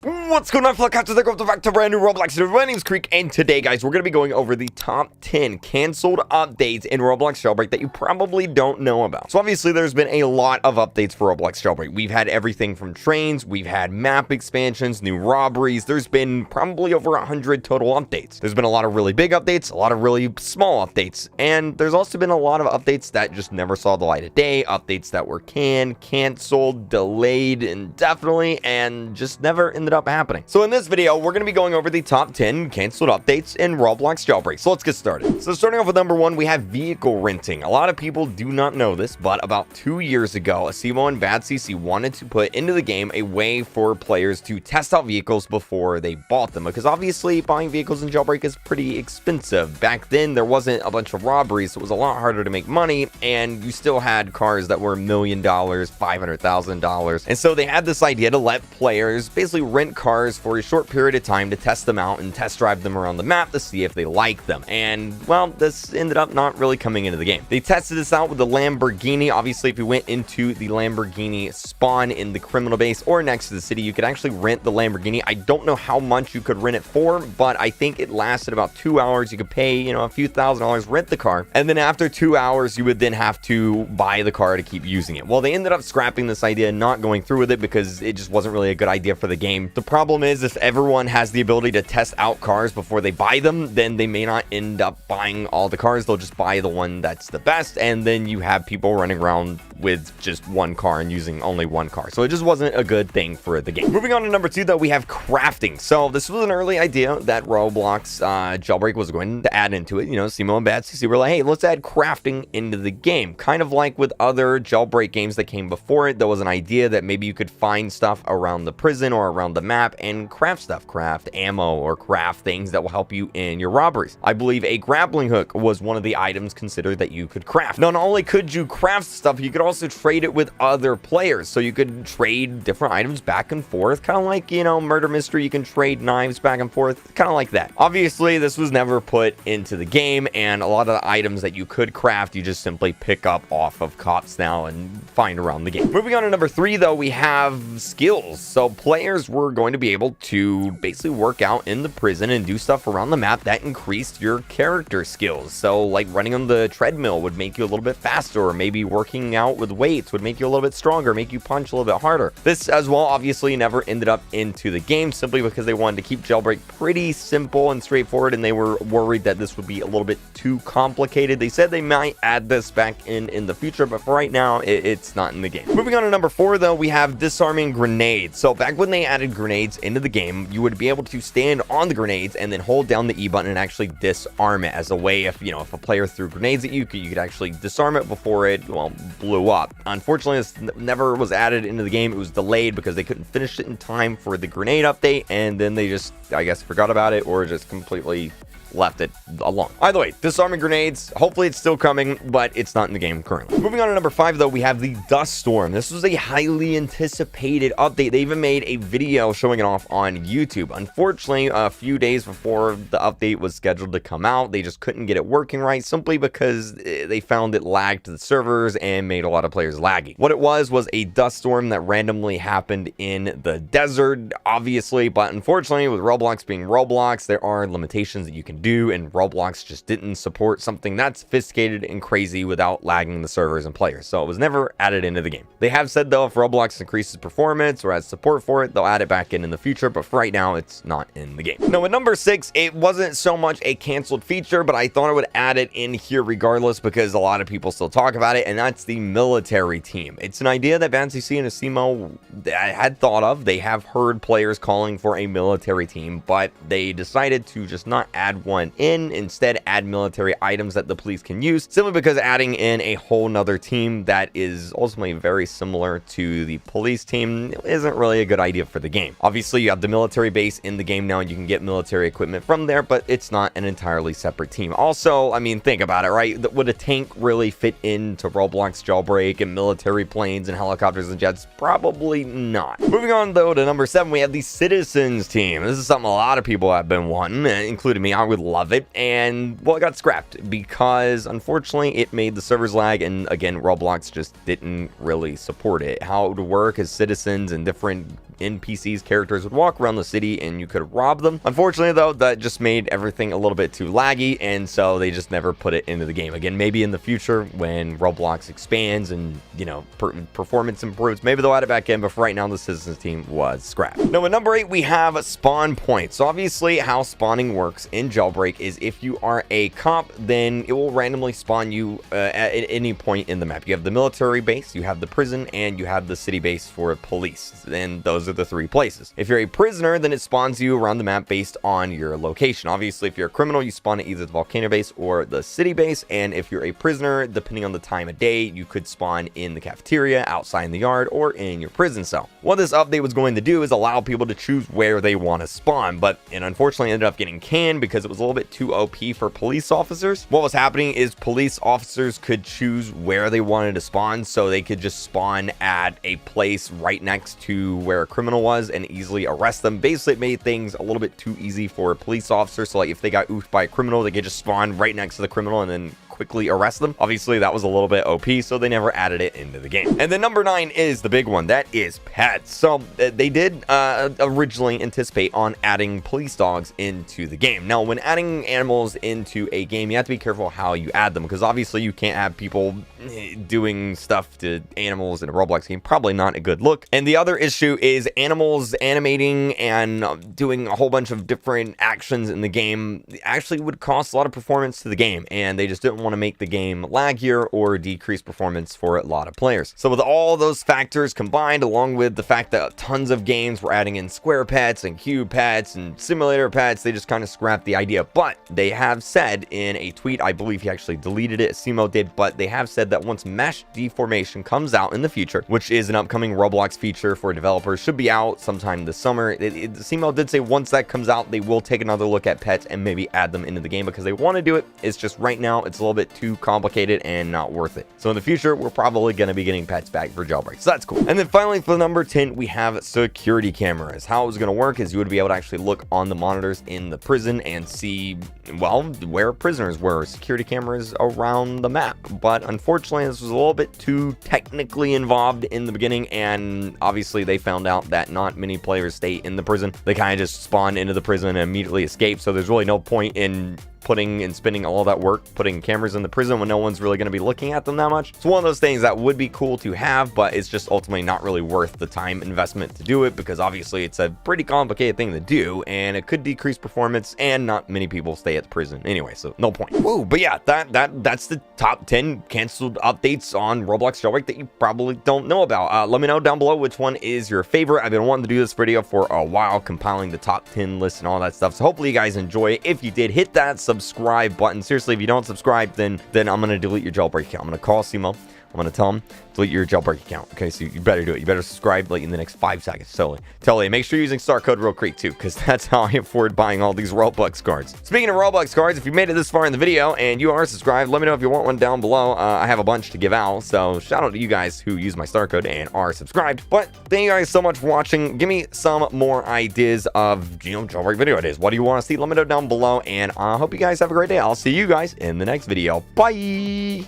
What's going on, Fluckcasters? Welcome back to brand new Roblox video. My name's Kreek, and today, guys, we're going to be going over the top 10 canceled updates in Roblox Jailbreak that you probably don't know about. So obviously, there's been a lot of updates for Roblox Jailbreak. We've had everything from trains, we've had map expansions, new robberies. There's been probably over 100 total updates. There's been a lot of really big updates, a lot of really small updates, and there's also been a lot of updates that just never saw the light of day, updates that were canceled, delayed indefinitely, and just never ended up happening. So in this video, we're going to be going over the top 10 canceled updates in Roblox Jailbreak. So let's get started. So starting off with number 1, we have vehicle renting. A lot of people do not know this, but about 2 years ago, Asimo and Bad CC wanted to put into the game a way for players to test out vehicles before they bought them, because obviously buying vehicles in Jailbreak is pretty expensive. Back then, there wasn't a bunch of robberies, so it was a lot harder to make money, and you still had cars that were $1 million, $500,000. And so they had this idea to let players basically rent cars for a short period of time to test them out and test drive them around the map to see if they like them. And well, this ended up not really coming into the game. They tested this out with the Lamborghini. Obviously, if you went into the Lamborghini spawn in the criminal base or next to the city, you could actually rent the Lamborghini. I don't know how much you could rent it for, but I think it lasted about 2 hours. You could pay, a few $1,000s, rent the car, and then after 2 hours, you would then have to buy the car to keep using it. Well, they ended up scrapping this idea and not going through with it because it just wasn't really a good idea for the game. The problem is, if everyone has the ability to test out cars before they buy them, then they may not end up buying all the cars. They'll just buy the one that's the best, and then you have people running around with just one car and using only one car. So it just wasn't a good thing for the game. Moving on to number 2, though, we have crafting. So this was an early idea that Roblox Jailbreak was going to add into it. Simo and Bad CC were like, hey, let's add crafting into the game. Kind of like with other Jailbreak games that came before it, there was an idea that maybe you could find stuff around the prison or around the map and craft stuff, craft ammo or craft things that will help you in your robberies. I believe a grappling hook was one of the items considered that you could craft. Not only could you craft stuff, you could also trade it with other players. So you could trade different items back and forth, kind of like, murder mystery. You can trade knives back and forth, kind of like that. Obviously, this was never put into the game, and a lot of the items that you could craft, you just simply pick up off of cops now and find around the game. Moving on to number 3, though, we have skills. So players were going to be able to basically work out in the prison and do stuff around the map that increased your character skills. So like running on the treadmill would make you a little bit faster, or maybe working out with weights would make you a little bit stronger, make you punch a little bit harder. This as well obviously never ended up into the game, simply because they wanted to keep Jailbreak pretty simple and straightforward, and they were worried that this would be a little bit too complicated. They said they might add this back in the future, but for right now it's not in the game. Moving on to number 4, though, we have disarming grenades. So back when they added grenades into the game, you would be able to stand on the grenades and then hold down the E button and actually disarm it, as a way if a player threw grenades at you, you could actually disarm it before it blew up. Unfortunately, this never was added into the game. It was delayed because they couldn't finish it in time for the grenade update, and then they just, I guess, forgot about it or just completely left it alone. Either way, disarming grenades, hopefully it's still coming, but it's not in the game currently. Moving on to number 5, though, we have the dust storm. This was a highly anticipated update. They even made a video showing it off on YouTube. Unfortunately, a few days before the update was scheduled to come out, they just couldn't get it working right, simply because they found it lagged the servers and made a lot of players laggy. What it was a dust storm that randomly happened in the desert, obviously, but unfortunately, with Roblox being Roblox, there are limitations that you can do, and Roblox just didn't support something that sophisticated and crazy without lagging the servers and players, so it was never added into the game. They have said, though, if Roblox increases performance or has support for it, they'll add it back in the future, but for right now, it's not in the game. Now, at number 6, it wasn't so much a canceled feature, but I thought I would add it in here regardless because a lot of people still talk about it, and that's the military team. It's an idea that Bad CC and Asimo had thought of. They have heard players calling for a military team, but they decided to just not add one in, instead add military items that the police can use, simply because adding in a whole nother team that is ultimately very similar to the police team isn't really a good idea for the game. Obviously, you have the military base in the game now, and you can get military equipment from there, but it's not an entirely separate team. Also, I mean, think about it, right? Would a tank really fit into Roblox Jailbreak, and military planes and helicopters and jets? Probably not. Moving on, though, to number 7, we have the citizens team. This is something a lot of people have been wanting, including me. I would love it, and well, it got scrapped because unfortunately it made the servers lag, and again, Roblox just didn't really support it. How it would work as citizens and different NPCs, characters would walk around the city and you could rob them. Unfortunately, though, that just made everything a little bit too laggy, and so they just never put it into the game. Again, maybe in the future when Roblox expands and, you know, performance improves, maybe they'll add it back in, but for right now, the Citizens team was scrapped. Now, at number 8, we have spawn points. So obviously, how spawning works in Jailbreak is if you are a cop, then it will randomly spawn you at any point in the map. You have the military base, you have the prison, and you have the city base for police. And those are the 3 places. If you're a prisoner, then it spawns you around the map based on your location. Obviously, if you're a criminal, you spawn at either the volcano base or the city base. And if you're a prisoner, depending on the time of day, you could spawn in the cafeteria, outside in the yard, or in your prison cell. What this update was going to do is allow people to choose where they want to spawn, but it unfortunately ended up getting canned because it was a little bit too OP for police officers. What was happening is police officers could choose where they wanted to spawn, so they could just spawn at a place right next to where a criminal was and easily arrest them. Basically, it made things a little bit too easy for a police officer, so like if they got oofed by a criminal, they could just spawn right next to the criminal and then quickly arrest them. Obviously, that was a little bit OP, so they never added it into the game. And then number 9 is the big one. That is pets. So they did originally anticipate on adding police dogs into the game. Now, when adding animals into a game, you have to be careful how you add them, because obviously you can't have people doing stuff to animals in a Roblox game. Probably not a good look. And the other issue is animals animating and doing a whole bunch of different actions in the game actually would cost a lot of performance to the game, and they just didn't want to make the game laggier or decrease performance for a lot of players. So with all those factors combined, along with the fact that tons of games were adding in square pets and cube pets and simulator pets, they just kind of scrapped the idea. But they have said in a tweet, I believe he actually deleted it, Simo did, but they have said that once mesh deformation comes out in the future, which is an upcoming Roblox feature for developers, should be out sometime this summer. Simo did say once that comes out, they will take another look at pets and maybe add them into the game because they want to do it. It's just right now, it's a little bit too complicated and not worth it. So in the future, we're probably going to be getting pets back for Jailbreak. So that's cool. And then finally, for number 10, we have security cameras. How it was going to work is you would be able to actually look on the monitors in the prison and see, well, where prisoners were, security cameras around the map. But unfortunately, this was a little bit too technically involved in the beginning, and obviously they found out that not many players stay in the prison. They kind of just spawn into the prison and immediately escape. So there's really no point in putting and spending all that work putting cameras in the prison when no one's really going to be looking at them that much. It's one of those things that would be cool to have, but it's just ultimately not really worth the time investment to do it, because obviously it's a pretty complicated thing to do and it could decrease performance, and not many people stay at the prison anyway, so no point. Whoa, but yeah, that's the top 10 canceled updates on Roblox Jailbreak that you probably don't know about. Let me know down below which one is your favorite. I've been wanting to do this video for a while, compiling the top 10 list and all that stuff, so hopefully you guys enjoy it. If you did, hit that subscribe button. Seriously, if you don't subscribe, then I'm gonna delete your Jailbreak account. I'm gonna call Simo. I'm gonna tell him delete your Jailbreak account. Okay, so you better do it. You better subscribe like in the next 5 seconds. Totally. Make sure you're using star code RealCreek too, because that's how I afford buying all these Roblox cards. Speaking of Roblox cards, if you made it this far in the video and you are subscribed, let me know if you want one down below. I have a bunch to give out, so shout out to you guys who use my star code and are subscribed. But thank you guys so much for watching. Give me some more ideas of, Jailbreak video ideas. What do you want to see? Let me know down below, and I hope you guys have a great day. I'll see you guys in the next video. Bye.